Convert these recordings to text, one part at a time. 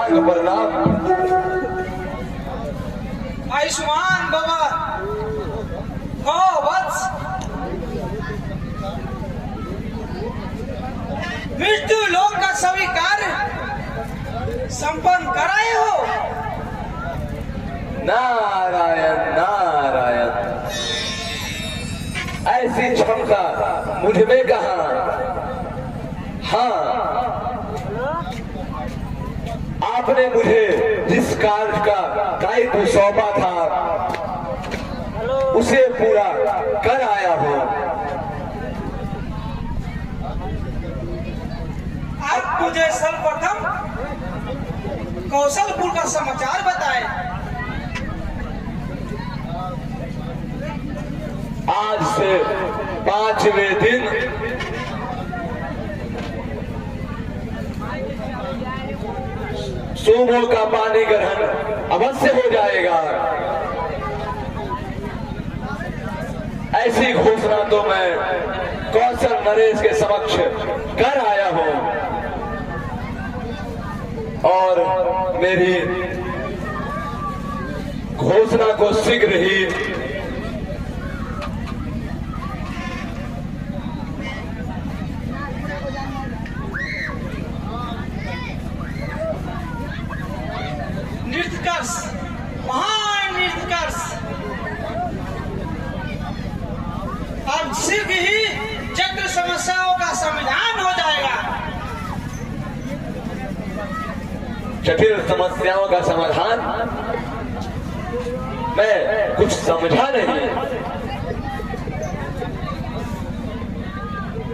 साष्टांग प्रणाम। आयुष्मान बाबा हो वत्स, मृत्यु लोक का सभी कार्य संपन्न कराए हो। नारायण नारायण, ऐसी क्षमता मुझ में कहाँ। हाँ, आपने मुझे जिस कार्य का दायित्व सौंपा था उसे पूरा कर आया हूं। आप मुझे सर्वप्रथम कौशलपुर का समाचार बताएं। आज से 5वें दिन सोमों का पानी ग्रहण अवश्य हो जाएगा। ऐसी घोषणा तो मैं कौशल नरेश के समक्ष कर आया हूं और मेरी घोषणा को शीघ्र ही नृत्यकर्ष, महान नृत्यकर्ष, अब शीघ्र ही जटिल समस्याओं का समाधान हो जाएगा। जटिल समस्याओं का समाधान? मैं कुछ समझा नहीं।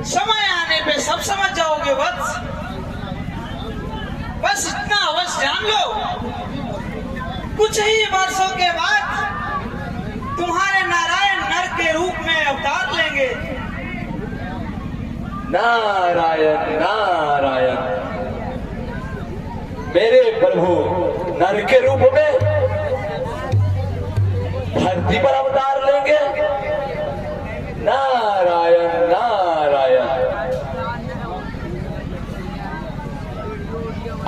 समय आने पे सब समझ जाओगे वत्स। बस इतना अवश्य जान लो, कुछ ही वर्षों के बाद तुम्हारे नारायण नर के रूप में अवतार लेंगे। नारायण नारायण, मेरे प्रभु नर के रूप में धरती पर अवतार लेंगे। नारायण नारायण,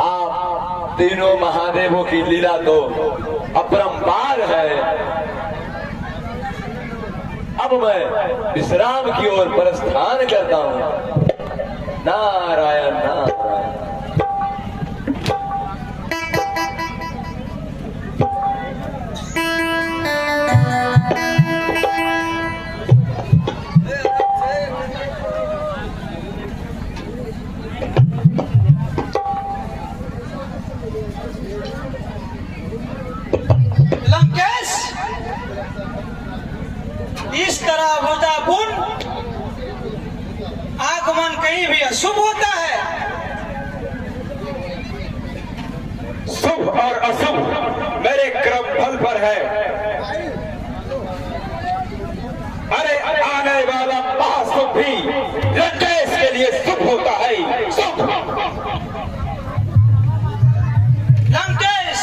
आप तीनों महादेवों की लीला तो अपरंपार है। अब मैं विश्राम की ओर प्रस्थान करता हूं। नारायण नारायण। लंकेश, इस तरह वृंदावन आगमन कहीं भी अशुभ होता है। शुभ और अशुभ मेरे क्रम फल पर है। अरे आने वाला महाशुभ भी लंकेश के लिए शुभ होता है। शुभ। लंकेश,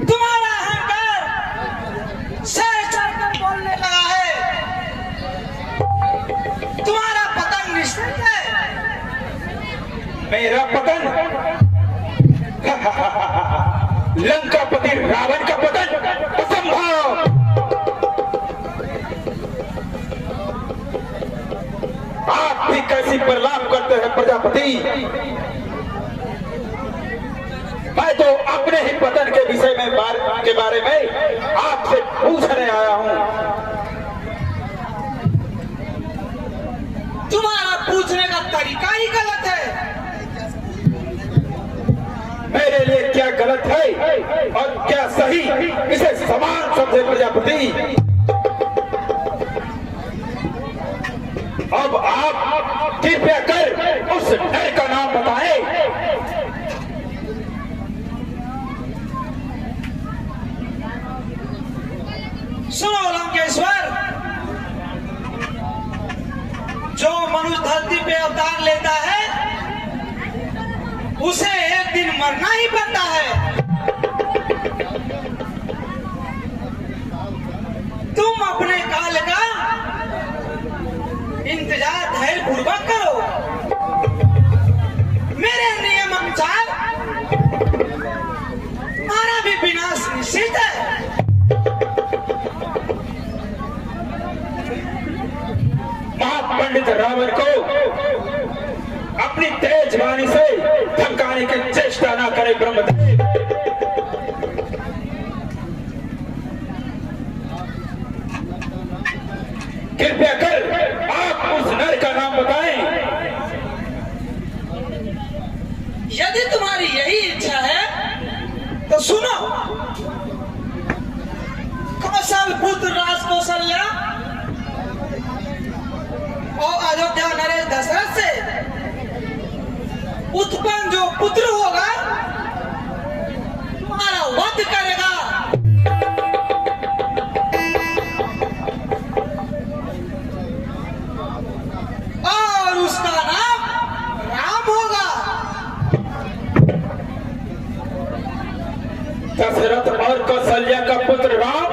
तुम्हारा अहंकार सह चढ़कर बोलने लगा है। तुम्हारा पतन निश्चित है। मेरा पतन? लंकापति रावण का पतन असंभव। आप भी कैसी प्रलाप करते हैं प्रजापति। मैं तो अपने ही पतन के विषय में के बारे में आपसे पूछने आया हूं। तुम्हारा पूछने का तरीका ही गलत है। मेरे लिए क्या गलत है और क्या सही, इसे समान समझे प्रजापति। अब आप कृपया कर उस नर का नाम बताएं। सुनो लंकेश्वर, जो मनुष्य धरती पे अवतार लेता है उसे एक दिन मरना ही पड़ता है। तुम अपने काल का इंतजार धैर्य पूर्वक करो। मेरे नियम अनुसार को अपनी तेज वाणी से धमकाने की चेष्टा न करे ब्रह्मदेव। कृपया कर आप उस नर का नाम बताएं। यदि तुम्हारी यही इच्छा है तो सुनो। कौशल पुत्र राज कौशल्या और अयोध्या नरेश दशरथ से उत्पन्न जो पुत्र होगा तुम्हारा वध करेगा और उसका नाम राम होगा। दशरथ और कौशल्या का पुत्र राम